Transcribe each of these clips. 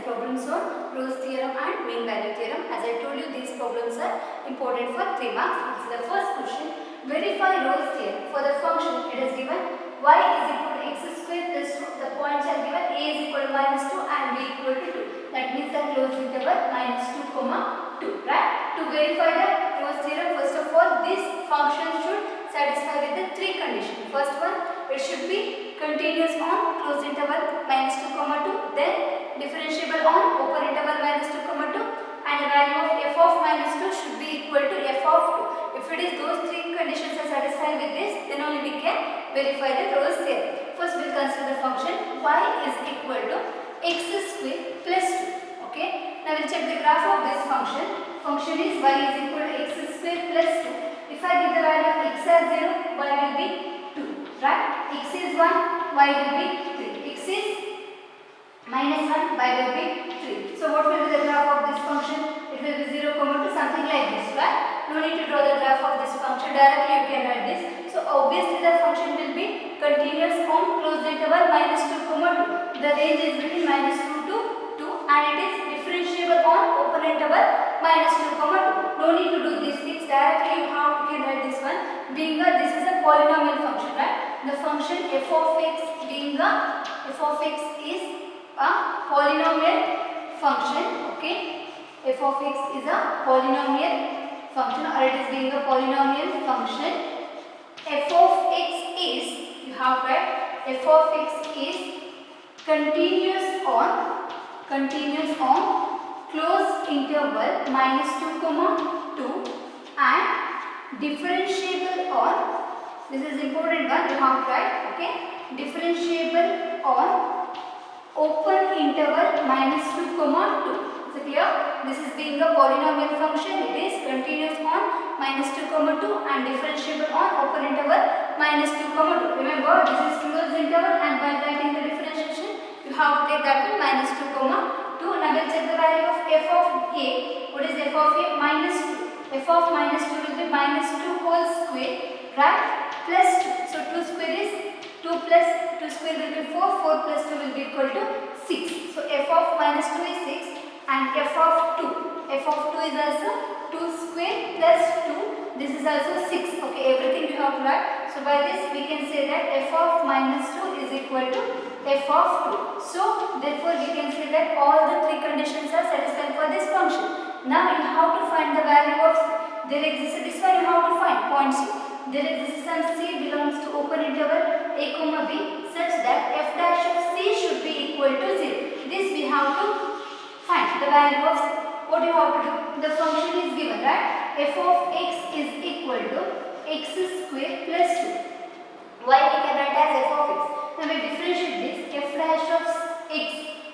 problems on Rolle's theorem and mean value theorem. As I told you, these problems are important for 3 marks. This is the first question. Verify Rolle's theorem. For the function, it is given y is equal to x square plus 2. The points are given a is equal to minus 2 and b equal to 2. That means the closed interval minus 2 comma 2. Right? To verify the Rolle's theorem, first of all, this function should satisfy with the 3 conditions. First one, it should be continuous on closed interval minus 2 comma 2, then differentiable on open interval minus 2 comma 2, and the value of f of minus 2 should be equal to f of 2. If it is those 3 conditions are satisfied with this, then only we can verify the Rolle's theorem. First we will consider the function y is equal to x square plus 2. Okay. Now we will check the graph of this function. Function is y is equal to x square plus 2. If I give the value of x as 0, y will be 2. Right? X is 1, y will be 3. X is minus 1, y will be 3. So what will be the graph of this function? It will be 0, 2, something like this, right? No need to draw the graph of this function. Directly you can write this. So obviously the function will be continuous on closed interval minus 2, 2. The range is between minus 2 to 2 and it is differentiable on open interval minus 2, 2. No need to do these things. Directly you can write this one. Being this is a polynomial function, right? The function f of x is a polynomial function. Okay, f of x is a polynomial function, or it is being a polynomial function. F of x is, you have to write, f of x is continuous on closed interval minus 2 comma 2 and differentiable on, this is important one, you have to write, okay, differentiable on open interval minus 2 comma 2. Is it clear? This is being a polynomial function. It is continuous on minus 2 comma 2 and differentiable on open interval minus 2 comma 2. Remember, this is closed interval and by writing the differentiation, you have to take that one minus 2 comma 2. Now we will check the value of f of a. What is f of a? Minus 2. F of minus 2 will be minus 2 whole square, right? Plus 2. So 2 square is 2 plus 2 square will be 4. 4 plus 2 will be equal to 6. So f of minus 2 is 6 and f of 2. F of 2 is also 2 square plus 2. This is also 6. Okay, everything you have to write. So by this we can say that f of minus 2 is equal to f of 2. So therefore we can say that all the 3 conditions are satisfied for this function. Now you have to find the value of c. There exists this one, you have to find point c. There exists some c belongs to open interval a comma b such that f dash of c should be equal to 0. This we have to find the value of c. What you have to do? The function is given, right? F of x is equal to x square plus 2. Y we can write as f of x. Now we differentiate this. F dash of x.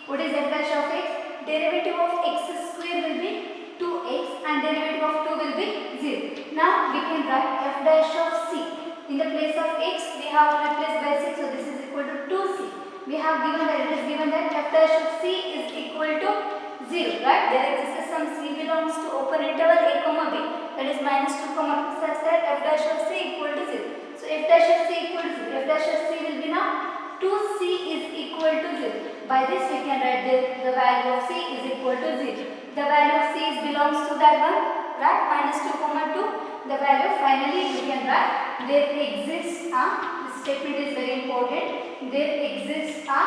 What is f dash of x? Derivative of x square will be 2x and derivative of 2 will be 0. Now we can write f dash of c. In the place of x we have to replace by 6. So this is equal to 2c. We have given that it is given that f dash of c is equal to 0, right? There exists some c belongs to open interval a comma b, that is minus 2 comma 2, such that f dash of c equal to 0. So f dash of c equal to 0. F dash of c will be now 2c is equal to 0. By this we can write the value of c is equal to 0. The value of c belongs to that one, right? Minus 2 comma 2. The value finally we can write there exists a, this statement is very important, there exists a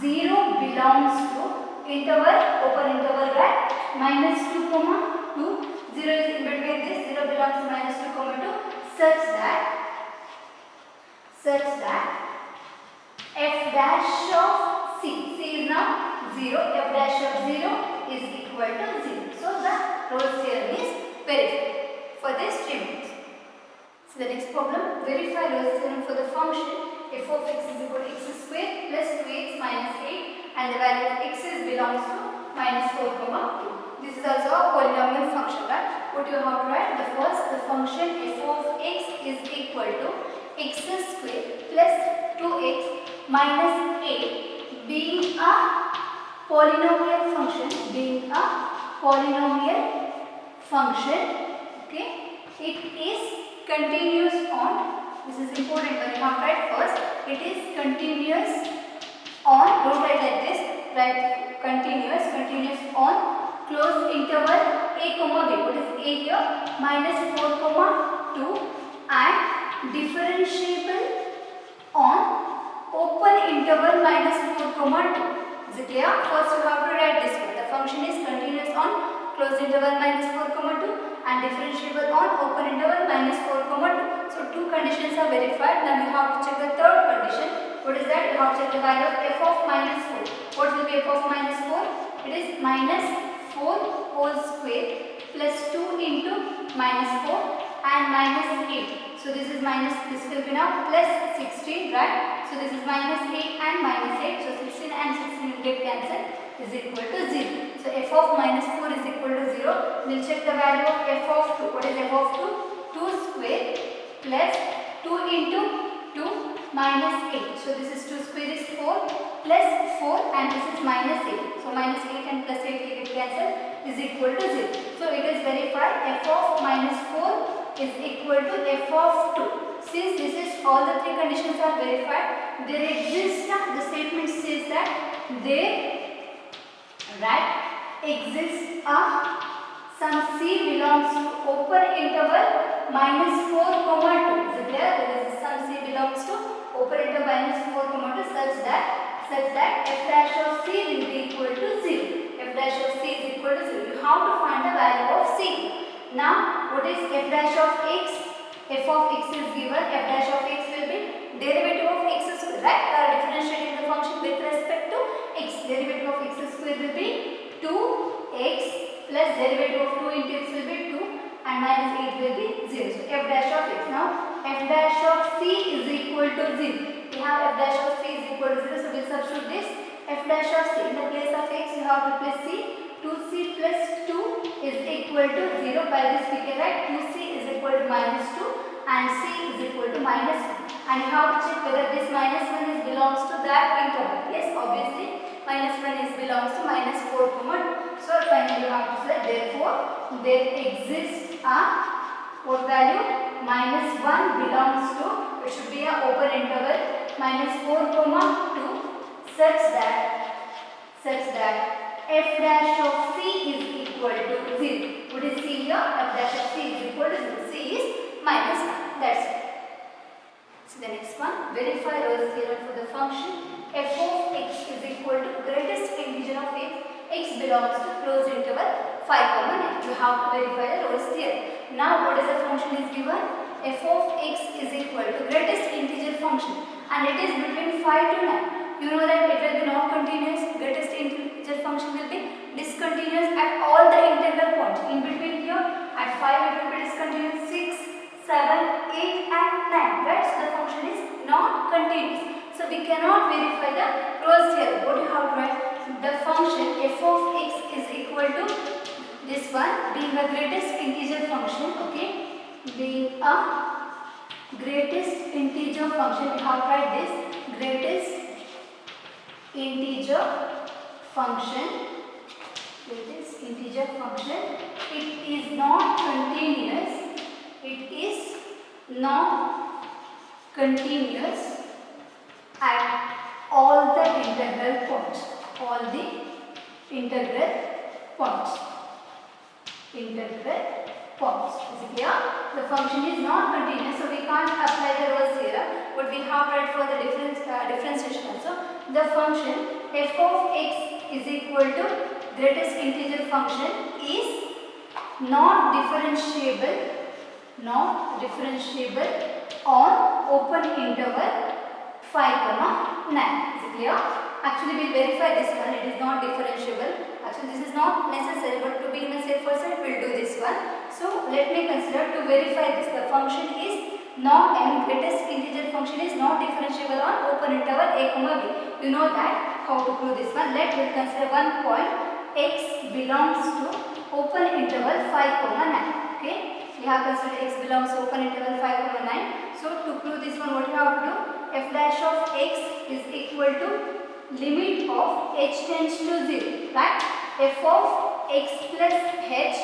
0 belongs to interval, open interval, right? Minus 2 comma 2. 0 is in between this, 0 belongs to minus 2 comma 2 such that f dash of c is now 0, f dash of 0 is equal to 0. So the Rolle's theorem is verified for this 3 minutes. So the next problem, verify Rolle's theorem for the function f of x is equal to x square plus 2x minus 8 and the value of x belongs to minus 4 comma 2. This is also a polynomial function, right? What you have to write? The first, the function f of x is equal to x square plus 2x minus 8 being a polynomial function, okay? It is continuous on, this is important when you have to write first, it is continuous on, don't write like this, write continuous on closed interval a comma b. What is a here? Minus 4 comma 2 and differentiable on open interval minus 4 comma 2. Is it clear? First you have to write this one. The function is continuous on closed interval minus 4 comma 2 and differentiable on open interval minus 4 comma 2. So two conditions are verified. Now you have to check the third condition. What is that? You have to check the value of f of minus 4. What will be f of minus 4? It is minus 4 whole square plus 2 into minus 4 and minus 8. So this is minus, this will be now plus 16, right? So this is minus 8 and minus 8. So 16 and 16 will get cancelled, is equal to 0. So f of minus 4 is equal to 0. We will check the value of f of 2. What is f of 2? 2 square plus 2 into 2 minus 8. So this is 2 square is 4 plus 4 and this is minus 8. So minus 8 and plus 8 will get cancelled, is equal to 0. So it is verified f of minus 4 is equal to f of 2. Since this is all the three conditions are verified, there exists, the statement says that there exists some c belongs to open interval minus 4 comma 2. Is it clear? There is some c belongs to open interval minus 4 comma 2 such that f dash of c will be equal to 0. F dash of c is equal to 0. You have to find the value of c. Now, what is f dash of x? F of x is given. F dash of x will be derivative of x square, right? We are differentiating the function with respect to x. Derivative of x square will be 2x plus derivative of 2 into x will be 2 and minus 8 will be 0. So, f dash of x. Now, f dash of c is equal to 0. We have f dash of c is equal to 0. So, we will substitute this f dash of c. In the place of x, you have to place c. 2c plus 2 is equal to 0. By this we can write 2c is equal to minus 2 and c is equal to minus 1. And you have to check whether this minus 1 is belongs to that interval. Yes, obviously minus 1 is belongs to minus 4 comma 2. So finally you have to say therefore there exists a what value? Minus 1 belongs to, it should be an open interval minus 4 comma 2 such that f dash of c is equal to 0. What is c here? F dash of c is equal to 0. C is minus 1. That's it. So the next one, verify Rolle's theorem for the function f of x is equal to greatest integer of x belongs to closed interval 5 comma 9. You have to verify the Rolle's theorem. Now what is the function is given? F of x is equal to greatest integer function and it is between 5 to 9. You know that it will be not continuous. Greatest integer function will be discontinuous at all the integral points. In between here, at 5 it will be discontinuous, 6, 7, 8 and 9. Right? So the function is not continuous. So we cannot verify the Rolle's theorem. What do you have to write? The function f of x is equal to this one being a greatest integer function. Okay, being a greatest integer function. We have to write this greatest integer function. It is not continuous. At all the integral points. Is it clear? The function is not continuous, so we can't apply the Rolle's theorem. But we have read for the differentiation also. The function f of x is equal to greatest integer function is not differentiable on open interval 5 comma 9. Is it clear? Actually, we will verify this one. It is not differentiable. Actually, this is not necessary, but to be in a safer side, we will do this one. So, let me consider to verify this. The function is not, greatest integer function is not differentiable on open interval a comma b. You know that how to prove this one. Let us consider one point x belongs to open interval 5 comma 9. Okay, we have considered x belongs to open interval 5 comma 9. So, to prove this one, what you have to do? F dash of x is equal to limit of h tends to 0, right? F of x plus h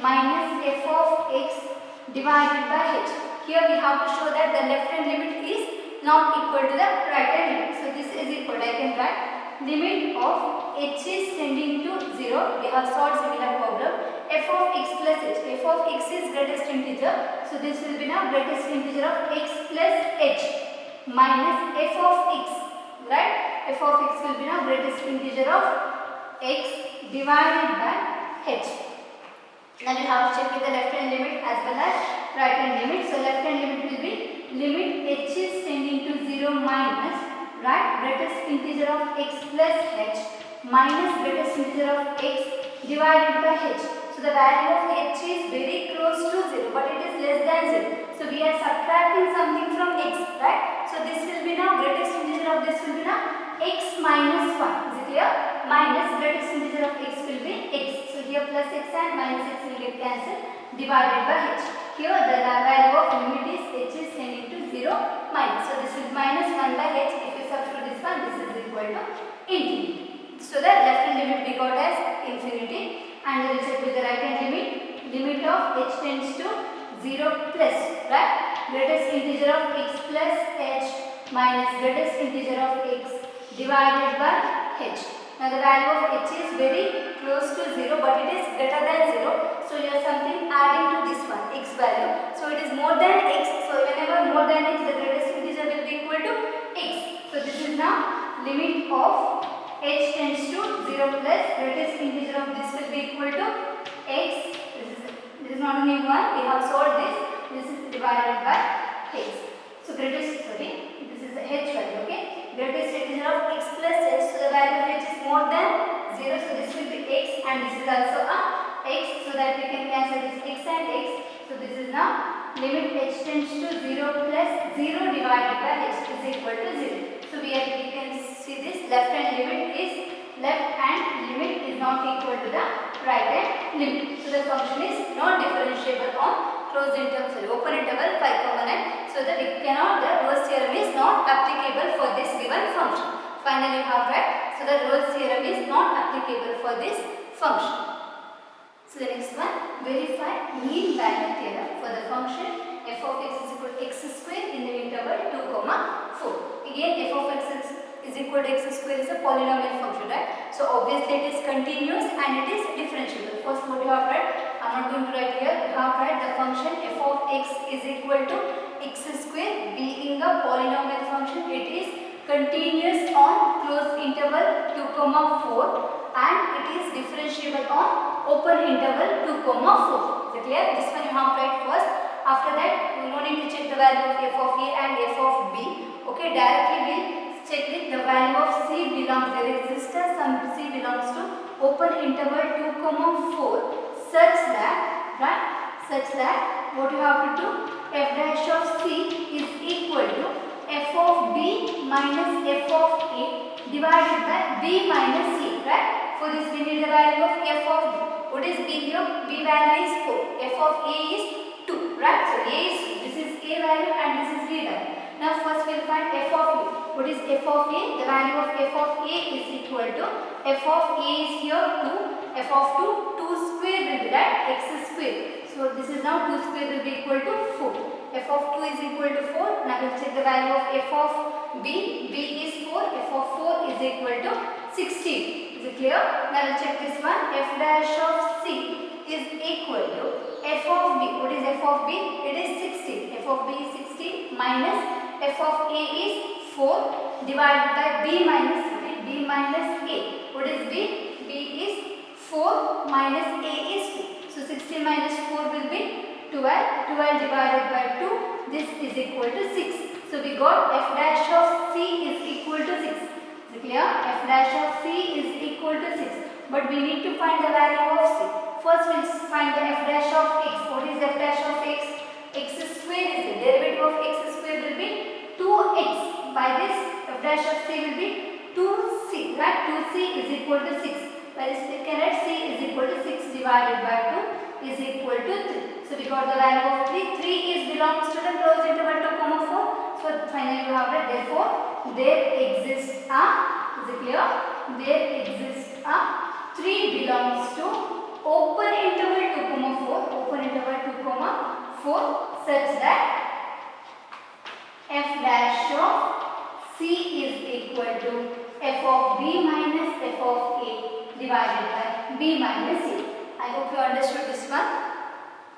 minus f of x divided by h. Here we have to show that the left hand limit is not equal to the right hand limit. So this is equal. I can write limit of h is tending to 0. We have solved similar problem. F of x plus h. F of x is greatest integer. So this will be now greatest integer of x plus h minus f of x. Right? F of x will be now greatest integer of x divided by h. Now you have to check with the left hand limit as well as right hand limit. So left hand limit will be limit h is tending to 0 minus, right, greatest integer of x plus h minus greatest integer of x divided by h. So the value of h is very close to 0, but it is less than 0. So we are subtracting something from x, right? So this will be now greatest integer of this will be now x minus 1. Is it clear? Minus greatest integer of x will be x. So here plus x and minus x will get cancelled, divided by h. Here the value of limit is h is tending to 0 minus. So this will be minus 1 by h. If you substitute this one, this is equal to infinity. So the left hand limit we got as infinity. And we will check with the right hand limit. Limit of h tends to 0 plus, right? Greatest integer of x plus h minus greatest integer of x divided by h. Now the value of h is very close to 0, but it is greater than 0. So here something adding to this one, x value. So it is more than x. So whenever more than x, the greatest integer will be equal to x. So this is now limit of h tends to 0 plus greatest integer of this will be equal to x. This is not only 1. We have solved this. This is divided by x. So this is the h value. Okay. Greatest integer of x plus h. So the value of h is more than 0. So this will be x, and this is also a x. So that we can cancel this x and x. So this is now limit h tends to 0 plus 0 divided by h is equal to 0. So we can see this left hand limit is not equal to the right hand limit. So the function is not differentiable on closed interval, open interval 5, 9. So that the Rolle's theorem is not applicable for this given function. Finally, you have read. So the Rolle's theorem is not applicable for this function. So the next one, verify mean value theorem for the function f of x is equal to x square in the interval 2, 4. Again, f of x is equal to x square is a polynomial function, right? So obviously it is continuous and it is differentiable. First, what you have read, I am not going to write here. You have read the function f of x is equal to x square being a polynomial function. It is continuous on closed interval 2, 4 and it is differentiable on open interval 2, 4. Is it clear? This one you have to write first. After that, we no need to check the value of f of a and f of b. Okay, directly we will check with the value of c belongs, there exists some c belongs to open interval 2, 4 such that, right, such that what you have to do, f dash of c is equal to f of b minus f of a divided by b minus c, right? For this we need the value of f of b. What is b here? B value is 4, f of a is 2, right? So a is, this is a value and this is b value. Now first we will find f of a. What is f of a? The value of f of a is equal to f of a is here 2, f of 2 square will be, right, x square. So this is now 2 square will be equal to 4. f of 2 is equal to 4. Now we will check the value of f of b. b is 4. f of 4 is equal to 16. Is it clear? Now we will check this one. f dash of c is equal to f of b. What is f of b? It is 16. f of b is 16 minus f of a is 4 divided by b minus a. What is b? b is 4 minus a is 2. So 16 minus 4 will be 12. 12 divided by 2. This is equal to 6. So we got f dash of c is equal to 6. Is it clear? F dash of c is equal to 6. But we need to find the value of c. First we will find the f dash of x. What is f dash of x? X square is the derivative of x square will be 2x. By this, f dash of c will be 2c, right? 2c is equal to 6. By this, we can write c is equal to 6 divided by 2 is equal to 3. So we got the value of 3. 3 is belongs to the closed interval 2, 4. So finally you have it. Therefore, there exists a, is it clear? There exists a 3 belongs to open interval 2, 4. Open interval 2, 4 such that f dash of c is equal to f of b minus divided by b minus a. I hope you understood this one.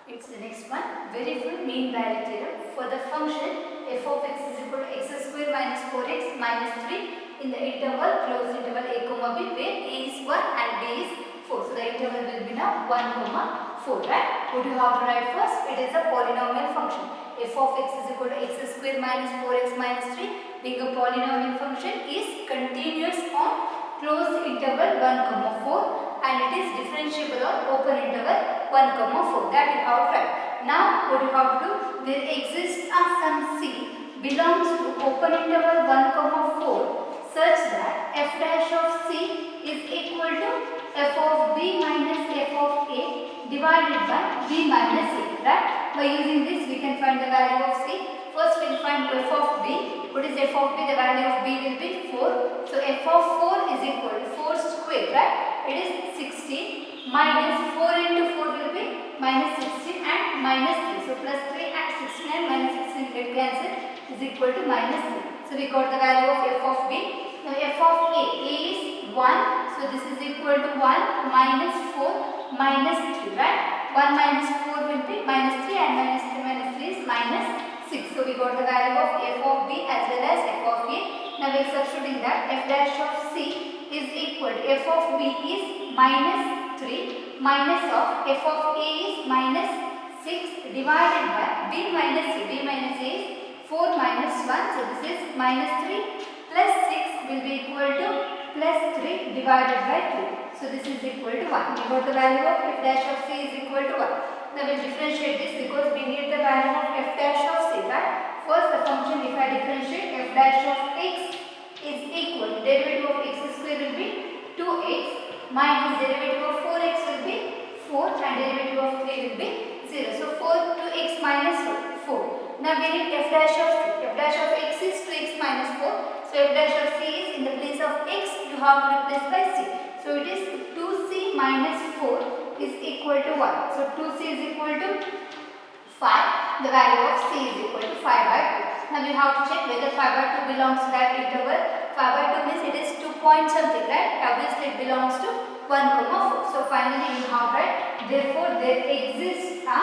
It's the next one. Verify mean value theorem for the function f of x is equal to x square minus 4x minus 3 in the interval closed interval a comma b where a is 1 and b is 4. So the interval will be now 1 comma 4, right? What do you have to write first? It is a polynomial function. F of x is equal to x square minus 4x minus 3 being a polynomial function is continuous on closed interval 1 comma 4 and it is differentiable on open interval 1 comma 4. That you have to write. Now what you have to do? There exists a some c belongs to open interval 1 comma 4 such that f dash of c is equal to f of b minus f of a divided by b minus a, right? By using this we can find the value of c. First we will find f of b. What is f of b? The value of b will be 4. So f of 4 is equal to 4 square, right? It is 16 minus 4 into 4 will be minus 16 and minus 3. So plus 3 and 16 and minus 16 get cancelled is equal to minus 3. So we got the value of f of b. Now f of a is 1. So this is equal to 1 minus 4 minus 3, right? 1 minus 4 will be minus 3 and minus 3 is minus 6. So we got the value of f of b as well as f of a. Now we are substituting that f dash of c is equal to f of b is minus 3 minus of f of a is minus 6 divided by b minus a. B minus a is 4 minus 1. So this is minus 3 plus 6 will be equal to plus 3 divided by 2. So this is equal to 1. We got the value of f dash of c is equal to 1. Now we will differentiate this because we need the value of f dash of c, right? First the function, if I differentiate f dash of x is equal to derivative of x square will be 2x minus derivative of 4x will be 4 and derivative of 3 will be 0. So 4 2x minus 4. Now we need f dash of c. F dash of x is 2x minus 4. So f dash of c is in the place of x you have to replace by c. So it is 2c minus 4 is equal to 1. So 2c is equal to 5. The value of c is equal to 5 by 2. Now we have to check whether 5 by 2 belongs to that interval. 5 by 2 means it is 2 point something, right? Obviously it belongs to 1 comma 4. So finally you have right. Therefore there exists a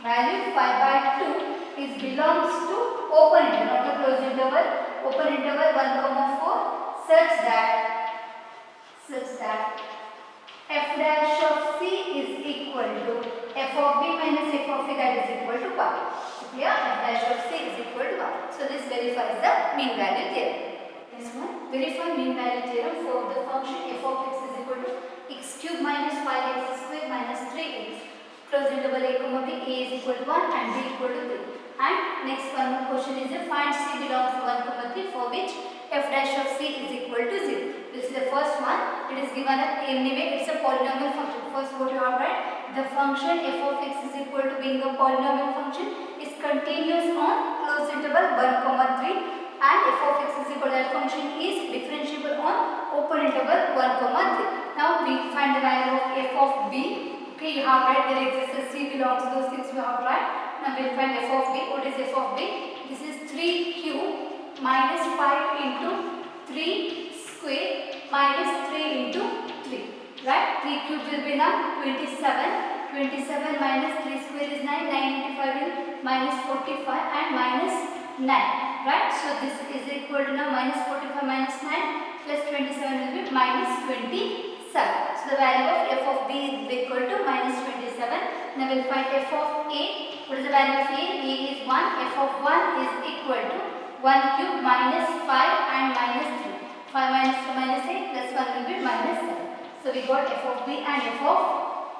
value 5 by 2 is belongs to open interval, not a closed interval. Open interval 1 comma 4 such that f dash of c is equal to f of b minus f of a, that is equal to 1. Clear? F dash of c is equal to 1. So this verifies the mean value theorem. Next one, verify mean value theorem for the function f of x is equal to x cube minus 5x square minus 3x. Closed interval a comma b, a is equal to 1 and b equal to 3. And next one more question is a find c belongs to 1 comma 3 for which f dash of c is equal to 0. This is the first one. It is given anyway, it's a polynomial function. First what you have write, the function f of x is equal to being a polynomial function is continuous on closed interval 1 comma 3 and f of x is equal to that function is differentiable on open interval 1 comma 3. Now we find the value of f of b. Okay, you have write there exists a c belongs to those things you have write. Now we will find f of b. What is f of b? This is 3 cube minus 5 into 3 square minus 3 into 3. Right? 3 cube will be now 27. 27 minus 3 square is 9. 9 into 5 will minus 45 and minus 9. Right? So this is equal to now minus 45 minus 9 plus 27 will be minus 27. So the value of f of b is equal to minus 27. Now we will find f of a. What is the value of a? A is 1. F of 1 is equal to 1 cube minus 5 and minus 3. 5 minus 2 minus 8 plus 1 will be minus 7. So we got f of b and f of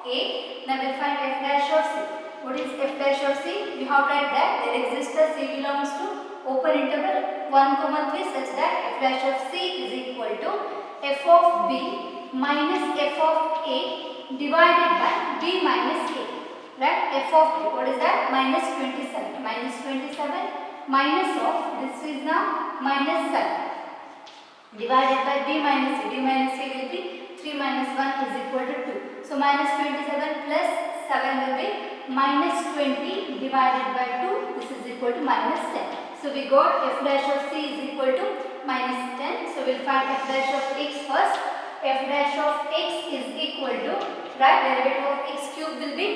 a. Now we will find f dash of c. What is f dash of c? We have to write that there exists a c belongs to open interval 1 comma 3 such that f dash of c is equal to f of b minus f of a divided by b minus a. Right? f of a, what is that? Minus 27. Minus 27 minus of, this is now minus 7 divided by b minus a. b minus a will be 3 minus 1 is equal to 2. So minus 27 plus 7 will be minus 20 divided by 2. This is equal to minus 10. So we got f dash of c is equal to minus 10. So we'll find f dash of x first. F dash of x is equal to, right, derivative of x cube will be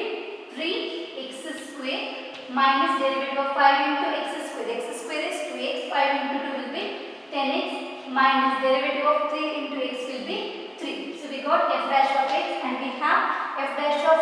3x square minus derivative of 5 into x square. X square is 2x, 5 into 2 will be 10x minus derivative of 3 into x will be 3. So we got f dash of x and we have f dash of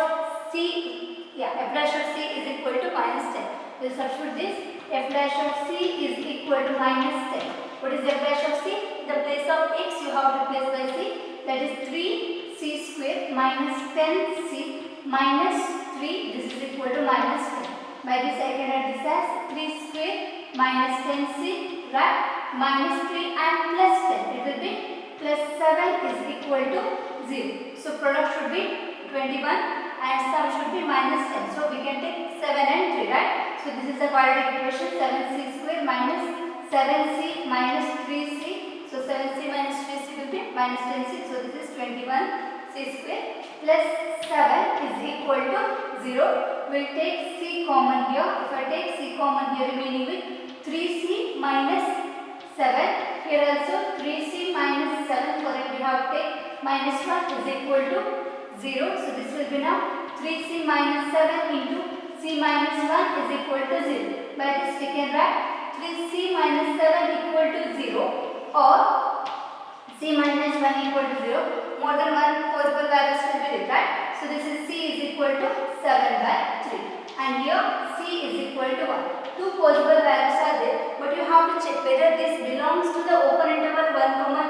c. Yeah, f dash of c is equal to minus 10. We'll substitute this. F dash of c is equal to minus 10. What is f dash of c? The place of x you have to replace by c. That is 3c square minus 10c minus 3. This is equal to minus 10. By this I can write this as 3 square minus 10c, right, minus 3 and plus 10. It will be plus 7 is equal to 0. So product should be 21 and sum should be minus 10. So we can take 7 and 3, right. So this is the quadratic equation. 7c square minus 7c minus 3c. So 7c minus 3c will be minus 10c. So this is 21c square plus 7 is equal to 0. We'll take c common here. If I take c common here, remaining with 3c minus 7. Here also 3c minus 7. For it we have to take minus 1 is equal to 0. So this will be now 3c minus 7 into c minus 1 is equal to 0. By this we can write 3c minus 7 equal to 0 or c minus 1 equal to 0. More than one possible values will be there, right? So this is c is equal to 7 by 3 and here c is equal to 1. Two possible values are there, but you have to check whether this belongs to the open interval 1 comma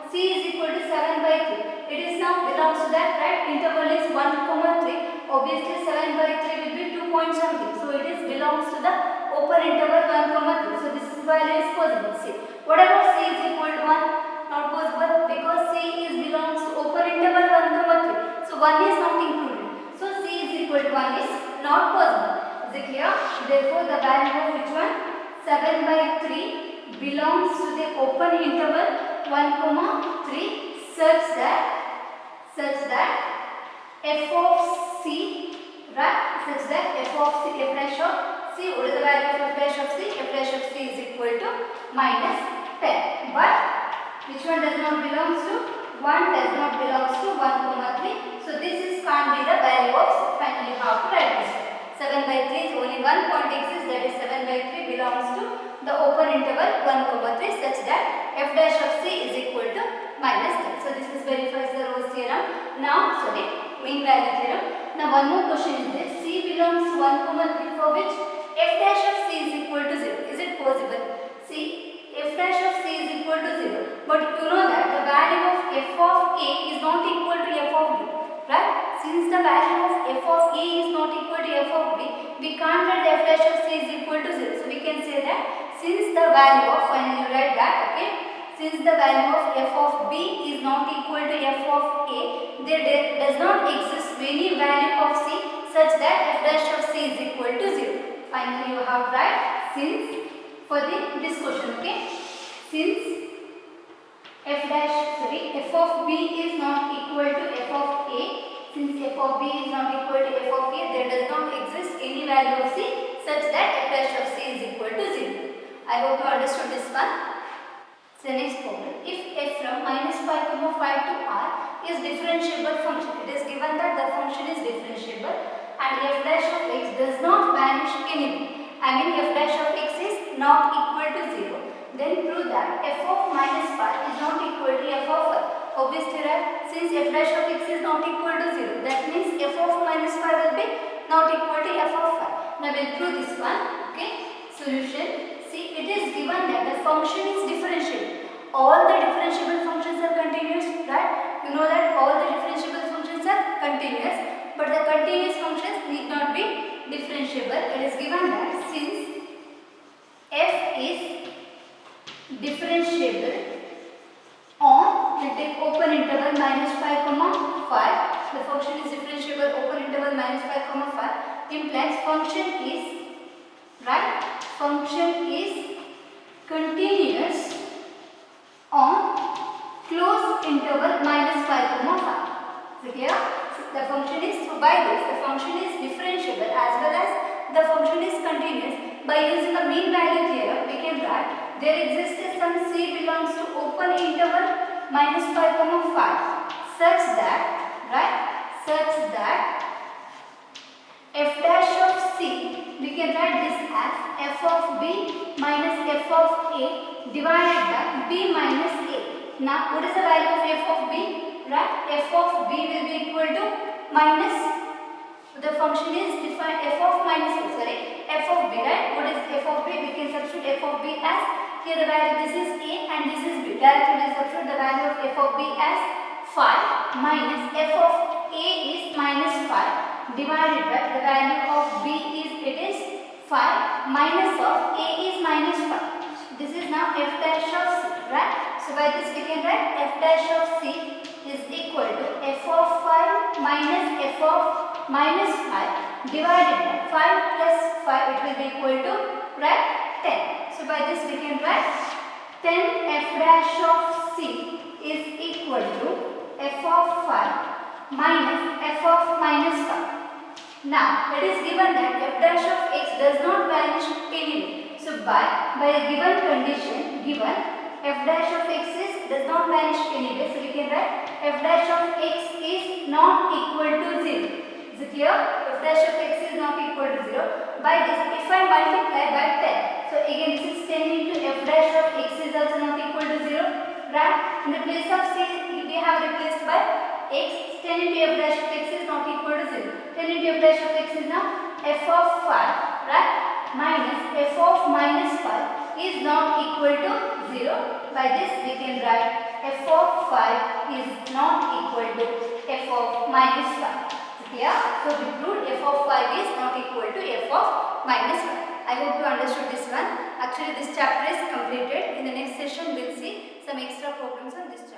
3. c is equal to 7 by 3. It is now belongs to that, right? Interval is 1 comma 3. Obviously 7 by 3 will be 2 point something. So it is belongs to the open interval 1 comma 3. So this value is possible. C. What about c is equal to 1? Not possible because c is belongs to open interval 1 comma 3. So 1 is not included. So c is equal to 1 is not possible. Is it clear? Therefore the value of which one? 7 by 3 belongs to the open interval 1 comma 3 such that f of c, right, such that f of c, f dash of c, what is the value of f dash of c? F dash of c is equal to minus 10. But which one does not belongs to? 1 does not belongs to 1 comma 3. So this is can't be the value of c. Finally how to write this? 7 by 3 is only one point exists, that is 7 by 3 belongs to the open interval 1 comma 3 such that f dash of c is equal to minus 10. So this is verifies the Rolle's theorem. Now mean value theorem. Now one more question is this. C belongs to 1 comma 3 for which f dash of c is equal to 0. Is it possible? See, f dash of c is equal to 0. But you know that the value of f of a is not equal to f of b. Right? Since the value of f of a is not equal to f of b, we can't write f dash of c is equal to 0. So we can say that since the value of, finally you write that, okay, since the value of f of b is not equal to f of a, there does not exist any value of c such that f dash of c is equal to 0. Finally you have write since for this question, okay, since f of b is not equal to f of a, since f of b is not equal to f of a, there does not exist any value of c such that f dash of c is equal to 0. I hope you understood this one. So next problem, if f from minus 5 comma 5 to r is differentiable function, it is given that the function is differentiable and f dash of x does not vanish anywhere. I mean f dash of x is not equal to 0. Then prove that f of minus 5 is not equal to f of 5. Obviously, right? Since f dash of x is not equal to 0, that means f of minus 5 will be not equal to f of 5. Now we'll prove this one. Okay. Solution. See, it is given that the function is differentiable. All the differentiable functions are continuous, right? You know that all the differentiable functions are continuous, but the continuous functions need not be differentiable. It is given that since f is differentiable on, we'll take open interval minus 5 comma 5, the function is differentiable open interval minus 5 comma 5 implies function is, right, function is continuous on closed interval minus 5 comma 5. So here the function is, so by this the function is differentiable as well as the function is continuous. By using the mean value theorem we can write there exists some c belongs to open interval minus 5 comma 5 such that f dash of c, we can write this as f of b minus f of a divided by b minus a. Now what is the value of f of b? Right, f of b will be equal to minus, the function is defined f of minus a, sorry, f of b, right? What is f of b? We can substitute f of b as, here the value, this is a and this is b. Directly we substitute the value of f of b as 5 minus f of a is minus 5 divided by the value of b is, it is 5 minus of a is minus 5. This is now f dash of c, right? So by this we can write f dash of c is equal to f of 5 minus f of minus 5 divided by 5 plus 5, it will be equal to, right, 10. So by this we can write 10 f dash of c is equal to f of 5 minus f of minus 5. Now it is given that f dash of x does not vanish anyway. So by a given condition, given f dash of x does not vanish anyway, so we can write f dash of x is not equal to 0. Is it clear? F dash of x is not equal to 0. By this, if I multiply by 10, so again this is 10 into f dash of x is also not equal to 0. Right? In the place of c, we have replaced by x. 10 into f dash of x is not equal to 0. 10 into f dash of x is now f of 5, right, minus f of minus 5 is not equal to 0. By this we can write f of 5 is not equal to f of minus 5. Clear? So we proved f of 5 is not equal to f of minus 5. I hope you understood this one. Actually this chapter is completed. In the next session we will see some extra problems on this chapter.